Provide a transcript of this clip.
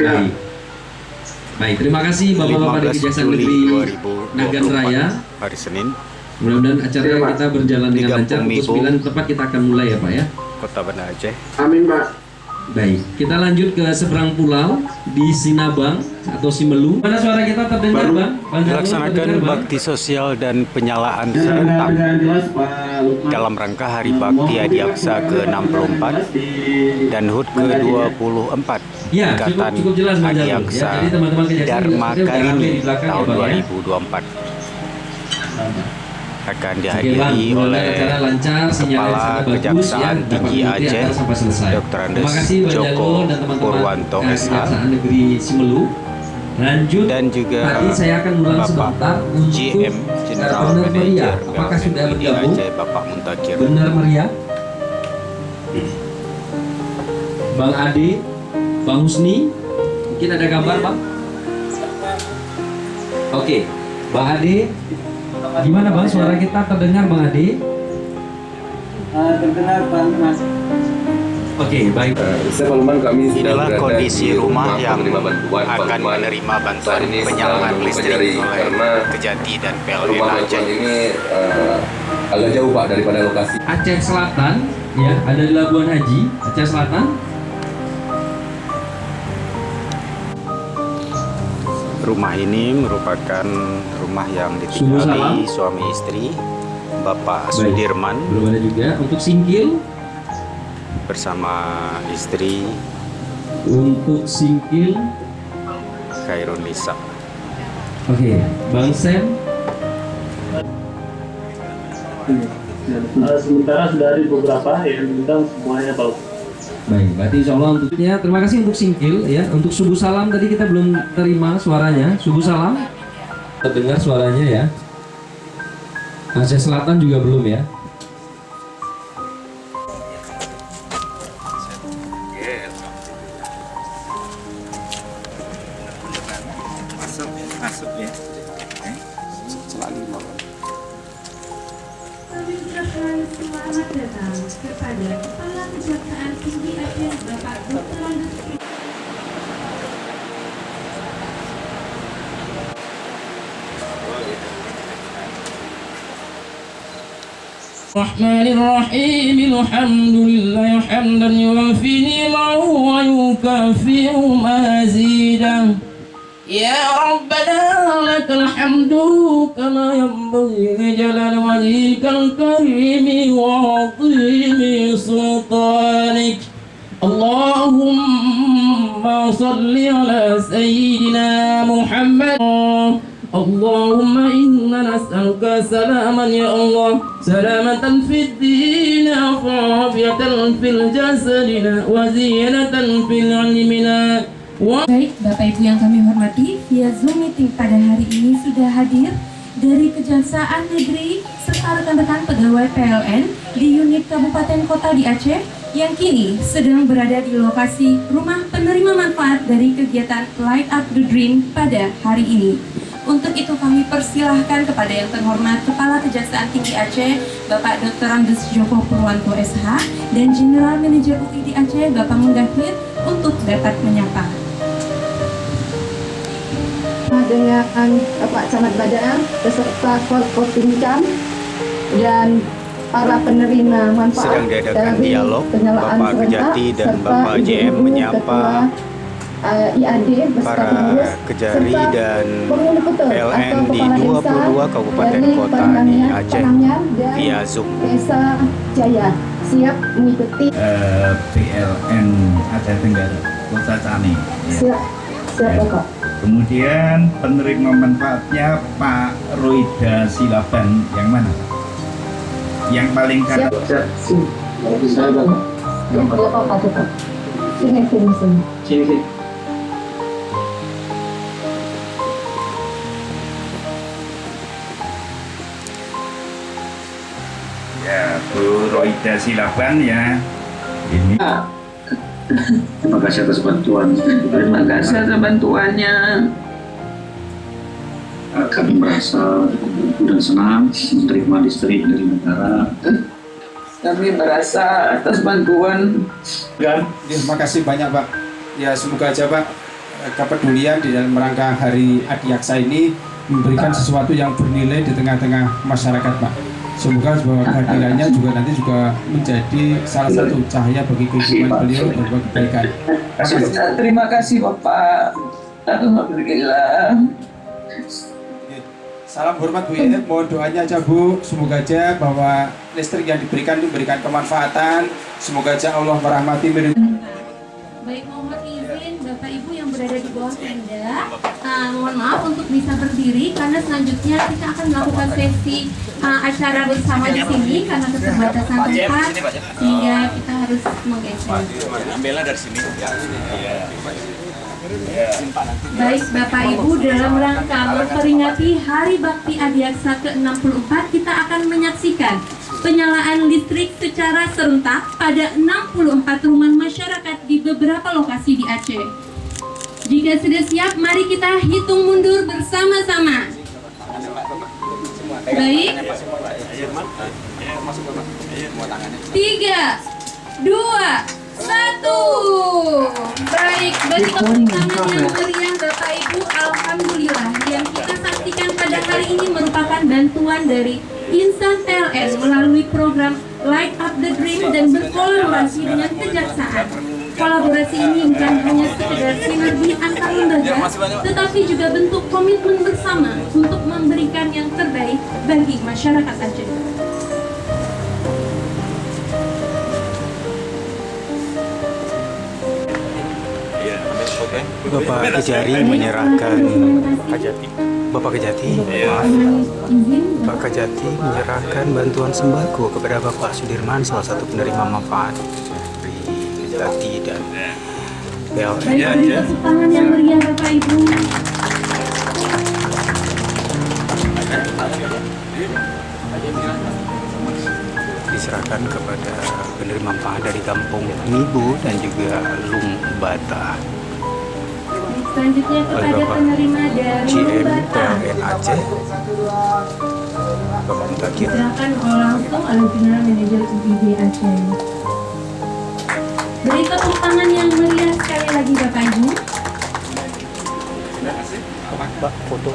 Baik. Baik, terima kasih Bapak-Bapak dari Kejaksaan Negeri Nagan Raya. Hari Senin. Mudah-mudahan acara kita berjalan dengan lancar. Pukul 9 tepat kita akan mulai ya Pak ya. Kota Banda Aceh. Amin Pak. Baik, kita lanjut ke seberang pulau di Sinabang atau Simelu. Mana suara kita terdengar Bang? Dilaksanakan bakti sosial dan penyalaan serentak dalam rangka Hari Bakti Adiaksa ke-64 dan HUT ke-24 Ya, Ikatan cukup jelas Bang Jalul. Adiaksa Ya, jadi teman-teman Kejaksaan Dharma udah rame Karini di belakang ya, tahun Bang, ya. 2024 akan Oke, Bang, dihadiri oleh acara lancar, sinyalnya Kepala sangat bagus, Kejaksaan ya, Tinggi dapat bukti Aceh, akan sampai selesai. Dr. Andes Terima kasih Bang Joko Jalul dan teman-teman Purwanto SH, Kejaksaan Negeri Simelu. Lanjut, dan juga tadi saya akan ulang Bapak sebentar untuk GM General Benar Meriah. Manager Apakah sudah BLN bergabung? Aceh, Bapak Muntakir. Benar Meriah, Bang Ade, Bang Husni, mungkin ada gambar Bang? Oke, Bang Ade, gimana Bang suara kita terdengar Bang Ade? Terdengar Pak Mas. Oke, baik. Inilah kondisi rumah yang akan menerima bantuan penyaluran listrik oleh Kejati dan PLN Aceh. Ini agak jauh Pak daripada lokasi. Aceh Selatan, ya, ada di Labuan Haji, Aceh Selatan. Rumah ini merupakan rumah yang ditinggali suami istri Bapak Sudirman Belum ada juga untuk Singkil. bersama istri Untuk Singkil, Khairun Nisa. oke, Bang Sam. Sementara sudah ada beberapa yang diundang semuanya Pak. Baik, berarti insya Allah untuknya terima kasih untuk Singkil ya. Untuk Subuh Salam tadi kita belum terima suaranya. Subuh Salam terdengar suaranya ya. Aceh Selatan juga belum ya. Masuk ya. Kami ucapkan selamat datang kepada Kepala Kejaksaan Tinggi Aceh Bapak Dr. Andes الرحمن الرحيم الحمد لله حمدا يوافي نعمه ويكافئ مزيدا يا ربنا لك الحمد كما ينبغي لجلال وجهك الكريم وعظيم سلطانك اللهم صل على سيدنا محمد اللهم إنا نسألك سلاما يا الله سلامة في الدين وعافية في الجسد وزينة في علمنا. Baik, Bapak Ibu yang kami hormati, via Zoom meeting pada hari ini sudah hadir dari Kejaksaan Negeri serta rekan-rekan pegawai PLN di unit Kabupaten Kota di Aceh yang kini sedang berada di lokasi rumah penerima manfaat dari kegiatan Light Up the Dream pada hari ini. Untuk itu kami persilahkan kepada yang terhormat Kepala Kejaksaan Tinggi Aceh Bapak Dr. Andes Joko Purwanto SH dan General Manager UI di Aceh Bapak Muntakir untuk dapat menyapa. Dengan Bapak Camat Badar beserta Forkopincam dan para penerima manfaat Sedang diadakan dari dialog penyalaan Bapak serentak Kejati dan serta Bapak JM Ibu-ibu menyapa Ketua, IAD beserta para pengurus, Kejari serta dan penghuni puter PLN atau di kepala 22 desa kabupaten dari kota di Panangnya- Aceh Panangnya dan via Zoom. Desa Jaya siap mengikuti PLN Aceh Tenggara Kota Cane ya. siap Bapak. Kemudian penerima manfaatnya Pak Roida Silaban yang mana? Yang paling kanan. Siap. Saya Bapak. Ya, Bapak Bapak. Sini. Sini. Ya, Bu Roida Silaban ya. Ini Terima kasih atas bantuan. Terima kasih atas bantuannya. Kami merasa bersyukur dan senang menerima listrik dari negara. Kami merasa atas bantuan. Dan terima kasih banyak Pak. Ya semoga aja Pak kepedulian di dalam rangka Hari Adiaksa ini memberikan sesuatu yang bernilai di tengah-tengah masyarakat, Pak. Semoga bahwa kehadirannya juga nanti juga menjadi salah satu cahaya bagi kehidupan beliau dan buat kebaikan. Terima kasih Bapak. Alhamdulillah. Salam hormat Bu ya, mohon doanya aja Bu. Semoga aja bahwa listrik yang diberikan itu memberikan kemanfaatan. Semoga aja Allah merahmati. Baik, mohon izin Bapak Ibu yang berada di bawah tenda, mohon maaf untuk bisa berdiri karena selanjutnya kita akan melakukan sesi acara bersama di sini karena keterbatasan tempat sehingga kita harus menggeser. Ambillah dari sini. Baik Bapak Ibu, dalam rangka memperingati Hari Bakti Adiaksa ke-64 kita akan menyaksikan penyalaan listrik secara serentak pada 64 rumah masyarakat di beberapa lokasi di Aceh. Jika sudah siap, mari kita hitung mundur bersama-sama. Baik. 3, 2, 1. Baik, bagi tepuk tangan yang meriah Bapak Ibu, alhamdulillah yang kita saksikan pada hari ini merupakan bantuan dari insan PLN melalui program Light Up the Dream dan berkolaborasi dengan Kejaksaan. Kolaborasi ini bukan hanya sekedar sinergi antar lembaga, tetapi juga bentuk komitmen bersama untuk memberikan yang terbaik bagi masyarakat Aceh. Bapak Kejari menyerahkan Bapak Kejati menyerahkan bantuan sembako kepada Bapak Sudirman, salah satu penerima manfaat dari Lati dan PLN. Baik, tepuk tangan yang meriah Bapak Ibu. Diserahkan kepada penerima manfaat dari Kampung Nibu dan juga Lung Bata. Selanjutnya kepada penerima dari GM Bata. PLN Aceh, Bapak Mutakir. Silakan langsung oleh General Manager UID Aceh. Beri tepuk tangan yang meriah sekali lagi Bapak Ibu. Pak, foto.